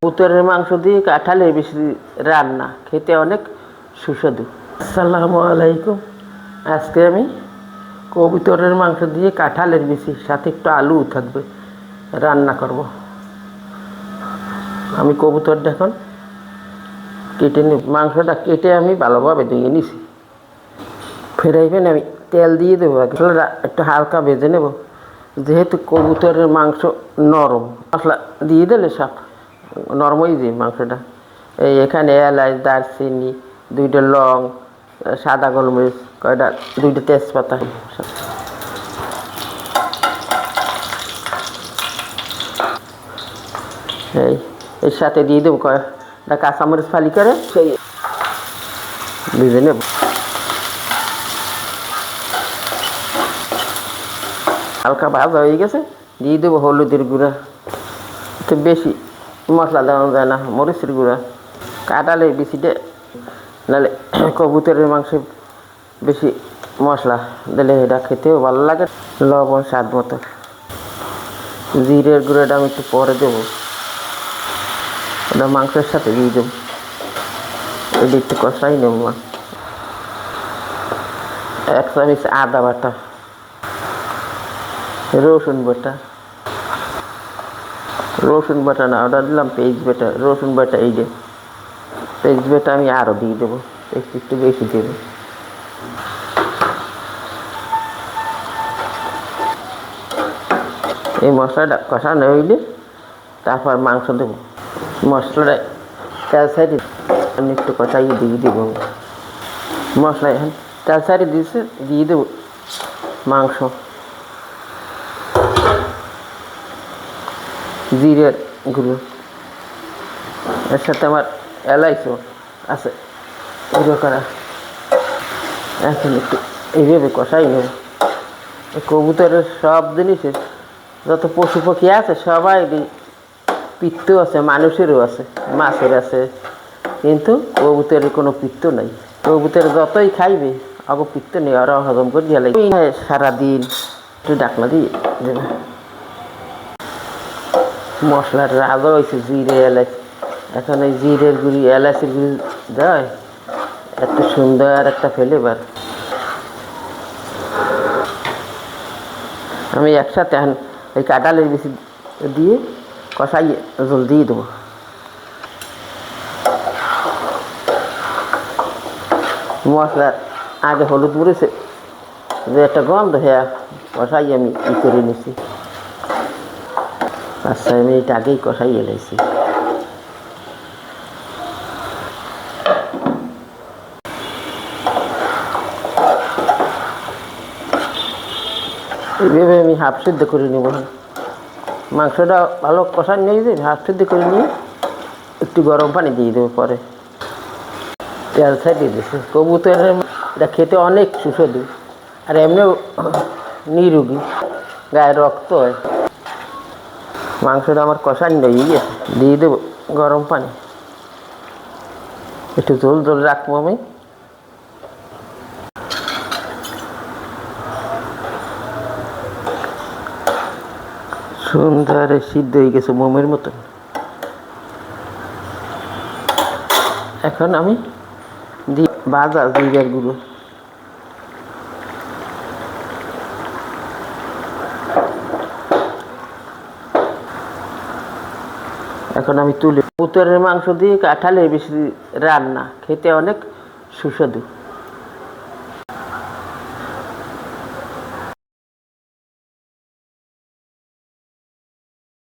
কবুতরের মাংস দিয়ে কাঁঠালের বেশি রান্না খেতে অনেক সুস্বাদু। আসসালামু আলাইকুম। আজকে আমি কবুতরের মাংস দিয়ে কাঁঠালের বেশি সাথে একটু আলু থাকবে রান্না করব। আমি কবুতরটা এখন কেটে নেব। মাংসটা কেটে আমি ভালোভাবে ধুয়ে নিছি। ফ্রাই আমি তেল দিয়ে দেবো, একটু হালকা ভেজে নেব। যেহেতু কবুতরের মাংস নরম, মশলা দিয়ে দিলে সব নরম হয়ে যায় মাংসটা। এখানে এলাচ, দারচিনি, 2টা লং, সাদা গোলমরিচ, 2টা তেজপাতা, এর সাথে দিয়ে দেবো কয়েকটা কাঁচামরিচ ফালি করে সেই ভেজে নেব। হালকা ভাজা হয়ে গেছে, দিয়ে দেবো হলুদের গুঁড়া। একটু বেশি মশলা দেওয়া যায় না, মরিচের গুঁড়া। কাঁঠালের বেশিটা নাহলে কবুতরের মাংসে বেশি মশলা দিলে এটা খেতেও ভালো লাগে। লবণ স্বাদ মতো। জিরের গুঁড়োটা আমি একটু পরে দেবো, ওটা মাংসের সাথে দিয়ে দেবো। এটা একটু কষাই নেব। 1 চামচ আদা বাটা, রসুন বাটা না, ওটা দিলাম পেঁয়াজ বাটা। রসুন বাটা, এই যে পেঁয়াজ বাটা আমি আরও দিয়ে দেবো, একটু বেশি দেবো। এই মশলাটা কষানো হইলে তারপর মাংস দেবো। মশলাটা তেল সাইডে আমি একটু কষাইয়ে দিয়ে দেবো। মশলা এখন তেল সাইডে দিয়েছে, দিয়ে দেবো মাংস। জিরের গুঁড়ো, এর সাথে আমার এলাইচও আছে গুঁড়ো করা। এখন একটু এইভাবে কষাই নেব। কবুতরের সব জিনিসের যত পশু পাখি আছে সবাই পিত্ত আছে, মানুষেরও আছে, মাছের আছে, কিন্তু কবুতরের কোনো পিত্ত নাই। কবুতর যতই খাইবে আগে পিত্ত নেই, ওরা হজম করে দিয়ে লাগে সারাদিন। একটু ডাকনা দিয়ে দেবে। মশলার রাজা হয়েছে জিরে এলাচ। এখন এই জিরের গুঁড়ি, এলাচের গুঁড়ি দেয়, এত সুন্দর একটা ফ্লেভার। আমি একসাথে এখন এই কাঁঠালের বেশি দিয়ে কষাইয়ে জল দিয়ে দেবো। মশলার আগে হলুদ মরিচে যে একটা গন্ধ, হ্যাঁ কষাই আমি করে নিছি। 5-6 মিনিট আগেই কষাইয়ে নিয়েছি। এইভাবে আমি হাফ সিদ্ধ করে নেব। মাংসটা ভালো কষাই নিয়ে যাবে, হাফ সিদ্ধ করে নিয়ে একটু গরম পানি দিয়ে দেবো। পরে তেল সাইডে দিয়েছে। কবুতরের এটা খেতে অনেক সুস্বাদু, আর এমনিও নিরোগী, গায়ে রক্ত হয়। মাংসটা আমার কষাই নিয়ে গেছে, দিয়ে দেবো গরম পানি। একটু ঝোল ঝোল রাখবো আমি। সুন্দর সিদ্ধ হয়ে গেছে মোমের মতন। এখন আমি দিই ভাজা জিরার গুঁড়ো। এখন আমি তুলে। কবুতরের মাংস দিয়ে কাঁঠালের বেশি রান্না খেতে অনেক সুস্বাদু।